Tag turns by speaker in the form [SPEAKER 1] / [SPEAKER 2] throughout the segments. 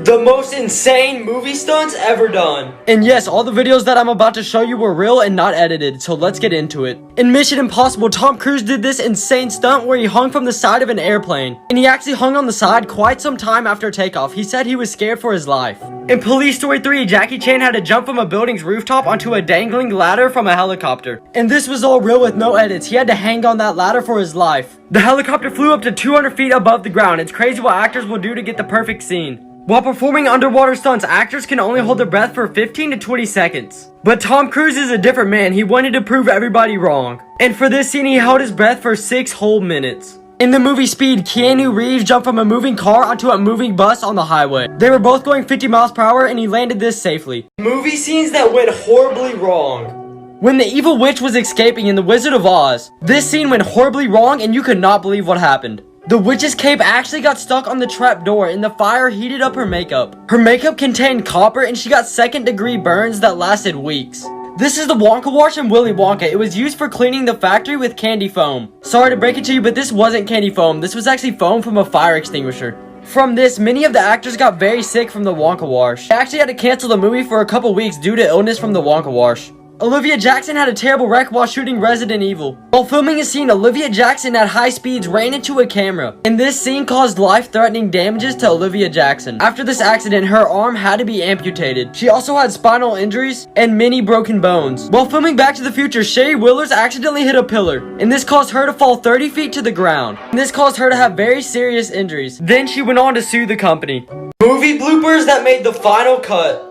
[SPEAKER 1] The most insane movie stunts ever done. And yes, all the videos that I'm about to show you were real and not edited, so let's get into it. In Mission Impossible, Tom Cruise did this insane stunt where he hung from the side of an airplane. And he actually hung on the side quite some time after takeoff. He said he was scared for his life. In Police Story 3, Jackie Chan had to jump from a building's rooftop onto a dangling ladder from a helicopter. And this was all real with no edits. He had to hang on that ladder for his life. The helicopter flew up to 200 feet above the ground. It's crazy what actors will do to get the perfect scene. While performing underwater stunts, actors can only hold their breath for 15 to 20 seconds. But Tom Cruise is a different man. He wanted to prove everybody wrong. And for this scene, he held his breath for 6 whole minutes. In the movie Speed, Keanu Reeves jumped from a moving car onto a moving bus on the highway. They were both going 50 miles per hour and he landed this safely. Movie scenes that went horribly wrong. When the evil witch was escaping in The Wizard of Oz, this scene went horribly wrong and you could not believe what happened. The witch's cape actually got stuck on the trap door and the fire heated up her makeup. Her makeup contained copper and she got second-degree burns that lasted weeks. This is the Wonka wash in Willy Wonka. It was used for cleaning the factory with candy foam. Sorry to break it to you, but this wasn't candy foam. This was actually foam from a fire extinguisher. From this, many of the actors got very sick from the Wonka wash. They actually had to cancel the movie for a couple weeks due to illness from the Wonka wash. Olivia Jackson had a terrible wreck while shooting Resident Evil. While filming a scene, Olivia Jackson at high speeds ran into a camera. And this scene caused life-threatening damages to Olivia Jackson. After this accident, her arm had to be amputated. She also had spinal injuries and many broken bones. While filming Back to the Future, Sherry Willers accidentally hit a pillar. And this caused her to fall 30 feet to the ground. And this caused her to have very serious injuries. Then she went on to sue the company. Movie bloopers that made the final cut.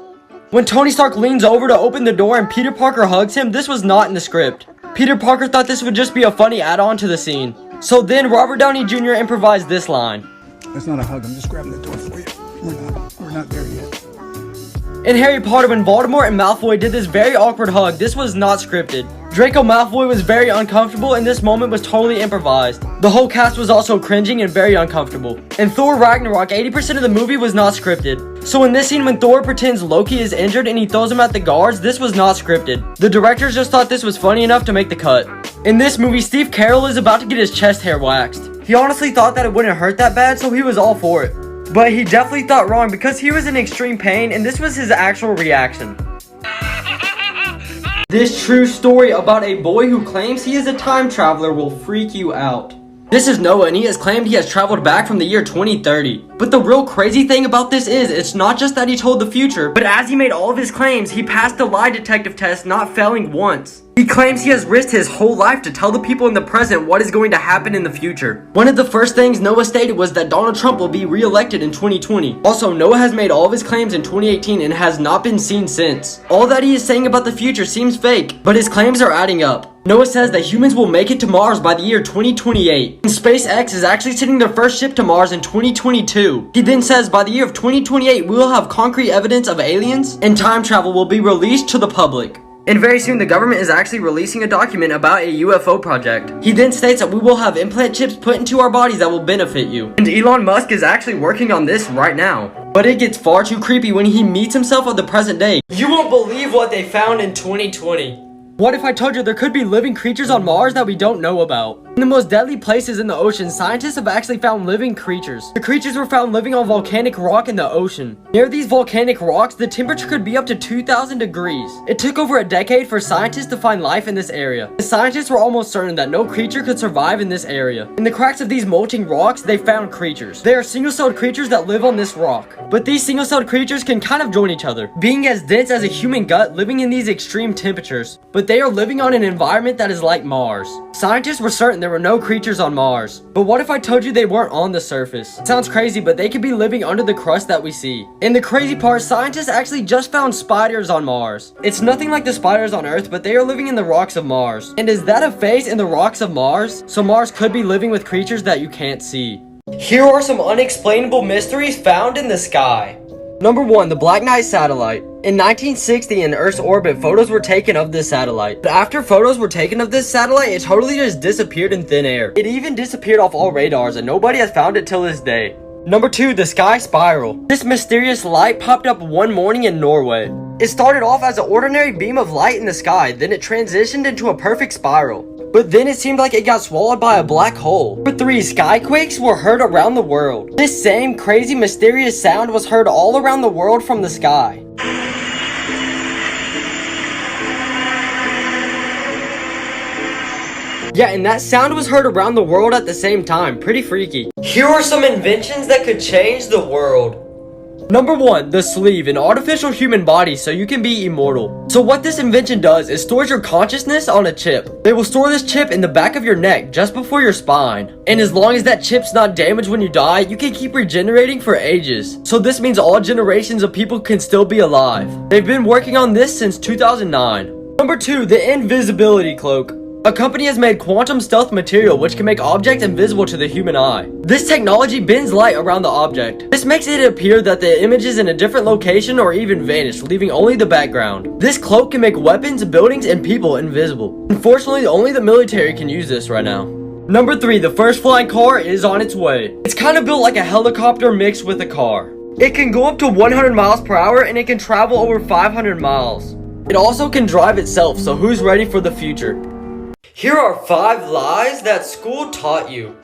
[SPEAKER 1] When Tony Stark leans over to open the door and Peter Parker hugs him, this was not in the script. Peter Parker thought this would just be a funny add-on to the scene. So then Robert Downey Jr. improvised this line.
[SPEAKER 2] That's not a hug, I'm just grabbing the door for you. We're not there yet.
[SPEAKER 1] In Harry Potter, when Voldemort and Malfoy did this very awkward hug, this was not scripted. Draco Malfoy was very uncomfortable and this moment was totally improvised. The whole cast was also cringing and very uncomfortable. In Thor Ragnarok, 80% of the movie was not scripted. So in this scene when Thor pretends Loki is injured and he throws him at the guards, this was not scripted. The directors just thought this was funny enough to make the cut. In this movie, Steve Carell is about to get his chest hair waxed. He honestly thought that it wouldn't hurt that bad, so he was all for it. But he definitely thought wrong because he was in extreme pain and this was his actual reaction. This true story about a boy who claims he is a time traveler will freak you out. This is Noah and he has claimed he has traveled back from the year 2030. But the real crazy thing about this is, it's not just that he told the future, but as he made all of his claims, he passed the lie detective test, not failing once. He claims he has risked his whole life to tell the people in the present what is going to happen in the future. One of the first things Noah stated was that Donald Trump will be re-elected in 2020. Also, Noah has made all of his claims in 2018 and has not been seen since. All that he is saying about the future seems fake, but his claims are adding up. Noah says that humans will make it to Mars by the year 2028. And SpaceX is actually sending their first ship to Mars in 2022. He then says by the year of 2028 we will have concrete evidence of aliens and time travel will be released to the public. And very soon the government is actually releasing a document about a UFO project. He then states that we will have implant chips put into our bodies that will benefit you. And Elon Musk is actually working on this right now. But it gets far too creepy when he meets himself at the present day. You won't believe what they found in 2020. What if I told you there could be living creatures on Mars that we don't know about? In the most deadly places in the ocean, scientists have actually found living creatures. The creatures were found living on volcanic rock in the ocean. Near these volcanic rocks, the temperature could be up to 2,000 degrees. It took over a decade for scientists to find life in this area. The scientists were almost certain that no creature could survive in this area. In the cracks of these molting rocks, they found creatures. They are single-celled creatures that live on this rock. But these single-celled creatures can kind of join each other, being as dense as a human gut, living in these extreme temperatures. But they are living on an environment that is like Mars. Scientists were certain there were no creatures on Mars. But what if I told you they weren't on the surface? It sounds crazy, but they could be living under the crust that we see. And the crazy part, scientists actually just found spiders on Mars. It's nothing like the spiders on Earth, but they are living in the rocks of Mars. And is that a phase in the rocks of Mars? So Mars could be living with creatures that you can't see. Here are some unexplainable mysteries found in the sky. Number 1, the Black Knight satellite. In 1960, in Earth's orbit, photos were taken of this satellite. But after photos were taken of this satellite, it totally just disappeared in thin air. It even disappeared off all radars, and nobody has found it till this day. Number 2, the sky spiral. This mysterious light popped up one morning in Norway. It started off as an ordinary beam of light in the sky, then it transitioned into a perfect spiral. But then it seemed like it got swallowed by a black hole. Number 3, skyquakes were heard around the world. This same crazy mysterious sound was heard all around the world from the sky. Yeah, and that sound was heard around the world at the same time. Pretty freaky. Here are some inventions that could change the world. Number 1, the sleeve, an artificial human body so you can be immortal. So what this invention does is stores your consciousness on a chip. They will store this chip in the back of your neck just before your spine. And as long as that chip's not damaged when you die, you can keep regenerating for ages. So this means all generations of people can still be alive. They've been working on this since 2009. Number 2, the Invisibility Cloak. A company has made quantum stealth material which can make objects invisible to the human eye. This technology bends light around the object. This makes it appear that the image is in a different location or even vanish, leaving only the background. This cloak can make weapons, buildings, and people invisible. Unfortunately, only the military can use this right now. Number 3, the first flying car is on its way. It's kind of built like a helicopter mixed with a car. It can go up to 100 miles per hour and it can travel over 500 miles. It also can drive itself, so who's ready for the future? Here are 5 lies that school taught you.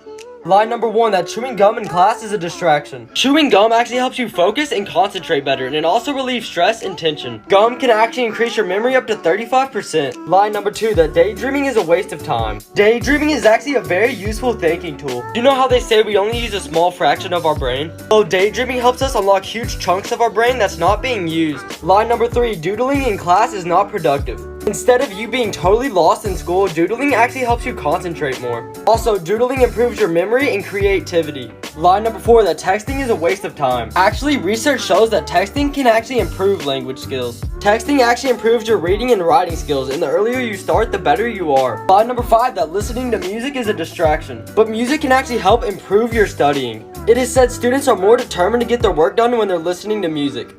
[SPEAKER 1] Lie number 1, that chewing gum in class is a distraction. Chewing gum actually helps you focus and concentrate better, and it also relieves stress and tension. Gum can actually increase your memory up to 35%. Lie number 2, that daydreaming is a waste of time. Daydreaming is actually a very useful thinking tool. Do you know how they say we only use a small fraction of our brain? Well, daydreaming helps us unlock huge chunks of our brain that's not being used. Lie number 3, doodling in class is not productive. Instead of you being totally lost in school, doodling actually helps you concentrate more. Also, doodling improves your memory and creativity. Lie number 4, that texting is a waste of time. Actually, research shows that texting can actually improve language skills. Texting actually improves your reading and writing skills, and the earlier you start, the better you are. Lie number 5, that listening to music is a distraction. But music can actually help improve your studying. It is said students are more determined to get their work done when they're listening to music.